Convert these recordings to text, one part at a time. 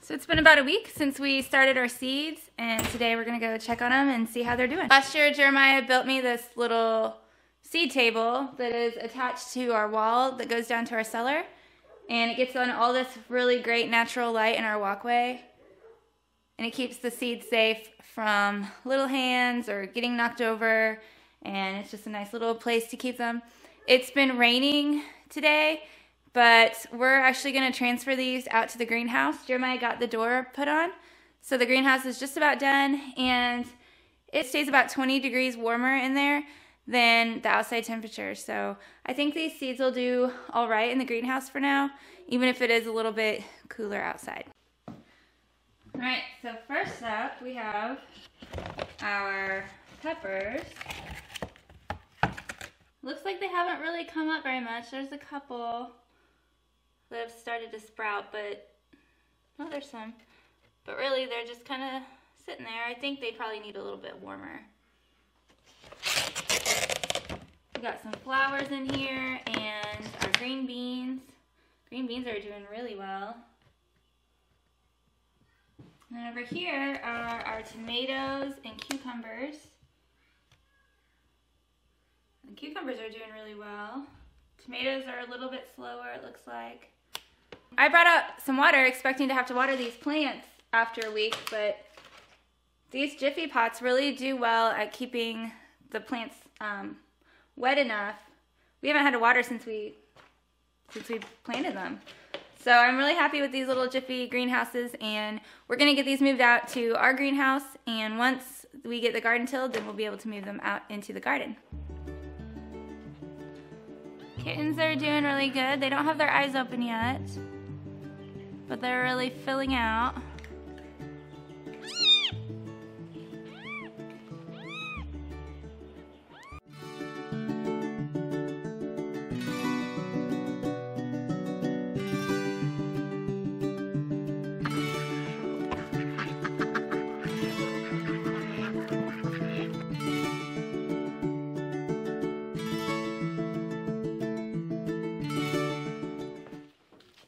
So it's been about a week since we started our seeds, and today we're gonna go check on them and see how they're doing. Last year, Jeremiah built me this little seed table that is attached to our wall that goes down to our cellar, and it gets on all this really great natural light in our walkway, and it keeps the seeds safe from little hands or getting knocked over, and it's just a nice little place to keep them. It's been raining today, but we're actually going to transfer these out to the greenhouse. Jeremiah got the door put on, so the greenhouse is just about done, and it stays about 20 degrees warmer in there than the outside temperature. So I think these seeds will do all right in the greenhouse for now, even if it is a little bit cooler outside. All right, so first up we have our peppers. Looks like they haven't really come up very much. There's a couple that have started to sprout, but no, there's some. But really, they're just kind of sitting there. I think they probably need a little bit warmer. We got some flowers in here and our green beans. Green beans are doing really well. And then over here are our tomatoes and cucumbers. The cucumbers are doing really well. Tomatoes are a little bit slower, it looks like. I brought out some water expecting to have to water these plants after a week, but these Jiffy pots really do well at keeping the plants wet enough. We haven't had to water since we planted them. So I'm really happy with these little Jiffy greenhouses, and we're gonna get these moved out to our greenhouse, and once we get the garden tilled, then we'll be able to move them out into the garden. Kittens are doing really good. They don't have their eyes open yet, but they're really filling out.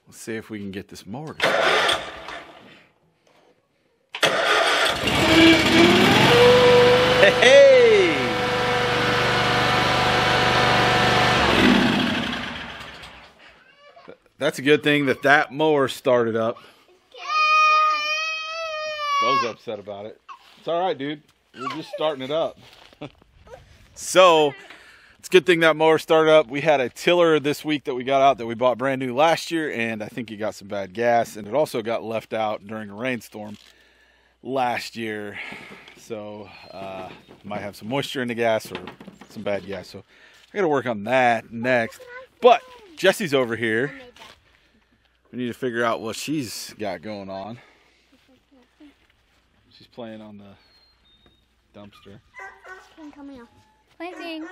See if we can get this mower. Hey! That's a good thing that mower started up. Bo's upset about it. It's all right, dude. We're just starting it up. So, it's a good thing that mower started up. We had a tiller this week that we got out that we bought brand new last year, and I think it got some bad gas, and it also got left out during a rainstorm last year. So might have some moisture in the gas or some bad gas. So I gotta work on that next. But Jessie's over here. We need to figure out what she's got going on. She's playing on the dumpster. Planting.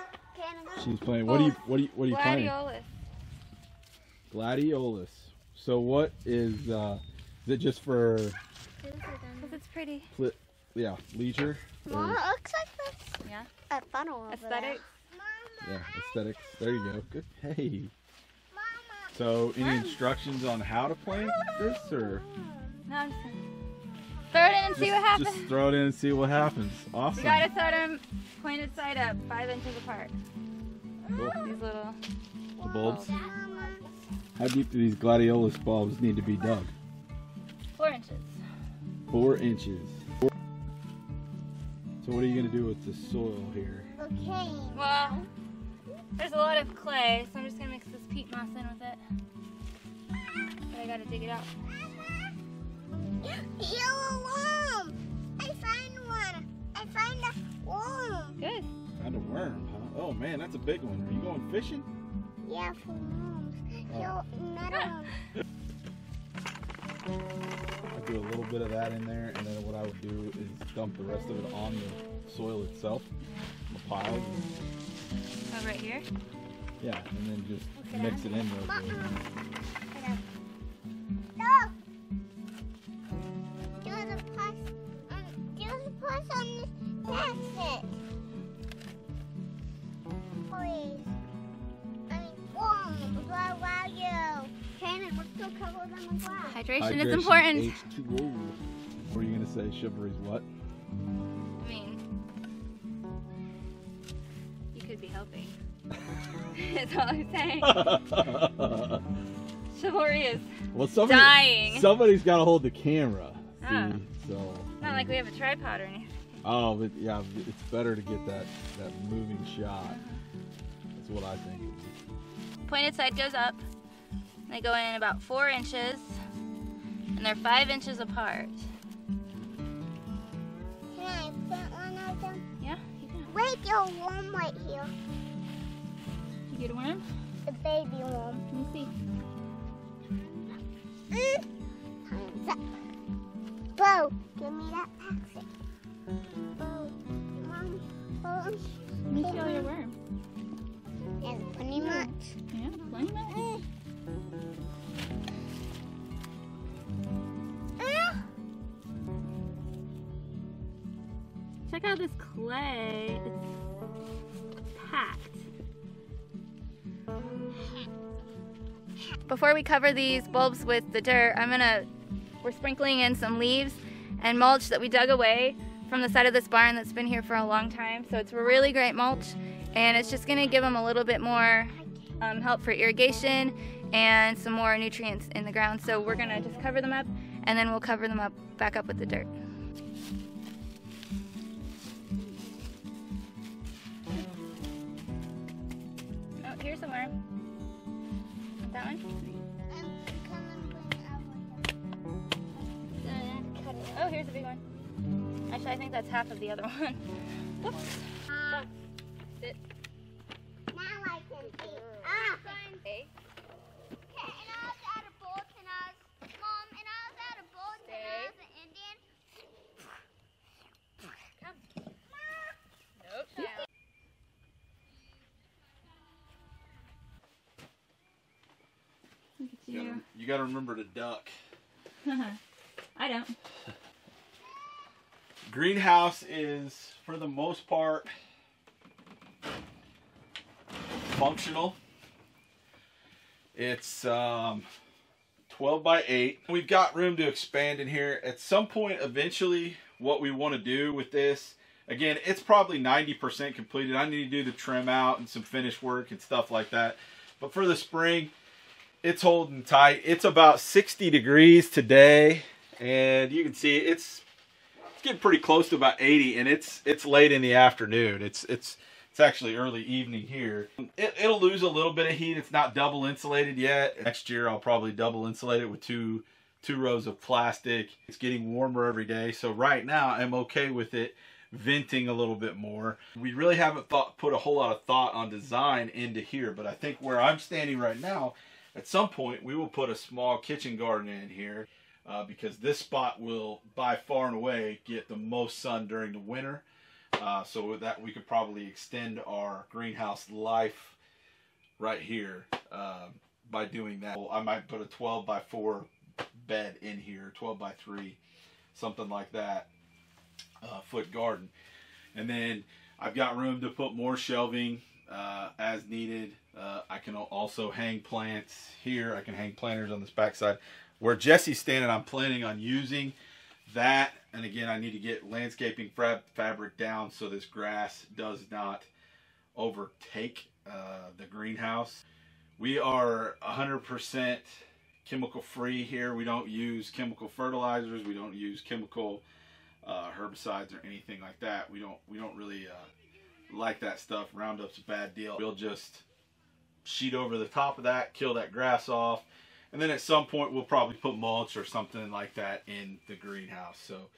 She's playing. What are you playing? Gladiolus. Gladiolus. So what is it just for? Because it's pretty. Yeah, leisure. Mama, it looks like this. Yeah. A funnel. Aesthetics. Yeah, aesthetics. There you go. Good. Hey. Mama. So any instructions on how to plant this, or? No, I'm just gonna throw it in and see what happens. Just throw it in and see what happens. Awesome. You gotta throw them pointed side up, 5 inches apart. Cool. These little The bulbs. How deep do these gladiolus bulbs need to be dug? 4 inches. 4 inches. So what are you gonna do with the soil here? Okay. Well, there's a lot of clay, so I'm just gonna mix this peat moss in with it. But I gotta dig it out. Yellow worm! I found one! I found a worm! Good. Found a worm, huh? Oh man, that's a big one. Are you going fishing? Yeah, for worms. Yellow, another one. I'll do a little bit of that in there, and then what I would do is dump the rest of it on the soil itself, the pile. Oh, right here? Yeah, and then just mix it in real good. No! There's a plus on this basket. Please. I mean, worms, where are you? Cannon, what's also cover them in glass. Hydration is important. H2O. What were you gonna say? Chivalry's what? I mean, you could be helping. That's all I'm saying. Chivalry is dying. Somebody's got to hold the camera. Oh. See? So. Not like we have a tripod or anything. Oh, but yeah, it's better to get that moving shot. That's what I think. Pointed side goes up. They go in about 4 inches, and they're 5 inches apart. Can I put one of them? Yeah, you can. Wait, your worm right here. Did you get a worm? The baby worm. Let me see. Bo, give me that packet. Bo, Mom, Bo. Let me see all your worm. There's plenty much. Yeah, plenty much. Check out this clay. It's packed. Before we cover these bulbs with the dirt, we're sprinkling in some leaves and mulch that we dug away from the side of this barn that's been here for a long time. So it's a really great mulch, and it's just gonna give them a little bit more help for irrigation and some more nutrients in the ground. So we're gonna just cover them up, and then we'll cover them up back up with the dirt. Oh, here's a worm. Want that one? Oh, here's a big one. Actually, I think that's half of the other one. Whoops. Sit. Now I can see. Hey. Okay, and I was at a boat and Mom, and I was at a boat and I was an Indian. Come. Nope. Look at you. You got to remember to duck. I don't. Greenhouse is, for the most part, functional. It's 12 by 8. We've got room to expand in here. At some point, eventually, what we want to do with this, again, it's probably 90% completed. I need to do the trim out and some finish work and stuff like that. But for the spring, it's holding tight. It's about 60 degrees today, and you can see it's getting pretty close to about 80, and it's late in the afternoon. It's actually early evening here. It'll lose a little bit of heat. It's not double insulated yet. Next year I'll probably double insulate it with two rows of plastic. It's getting warmer every day, so right now I'm okay with it venting a little bit more. We really haven't put a whole lot of thought on design into here, but I think where I'm standing right now, at some point we will put a small kitchen garden in here. Because this spot will, by far and away, get the most sun during the winter. So with that, we could probably extend our greenhouse life right here by doing that. I might put a 12 by 4 bed in here, 12 by 3, something like that, foot garden. And then I've got room to put more shelving as needed. I can also hang plants here. I can hang planters on this backside. Where Jessie's standing, I'm planning on using that. And again, I need to get landscaping fabric down so this grass does not overtake the greenhouse. We are 100% chemical free here. We don't use chemical fertilizers. We don't use chemical herbicides or anything like that. We don't really like that stuff. Roundup's a bad deal. We'll just sheet over the top of that, kill that grass off. And then at some point we'll probably put mulch or something like that in the greenhouse. So,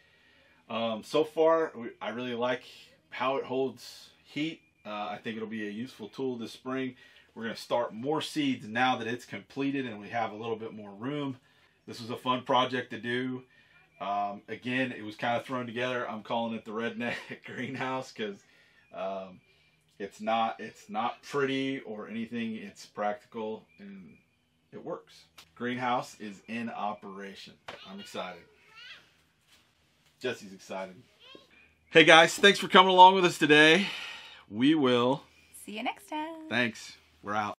so far I really like how it holds heat. I think it'll be a useful tool this spring. We're going to start more seeds now that it's completed and we have a little bit more room. This was a fun project to do. Again, it was kind of thrown together. I'm calling it the redneck greenhouse because it's not pretty or anything. It's practical and it works. Greenhouse is in operation. I'm excited. Jessie's excited. Hey guys, thanks for coming along with us today. We will see you next time. Thanks. We're out.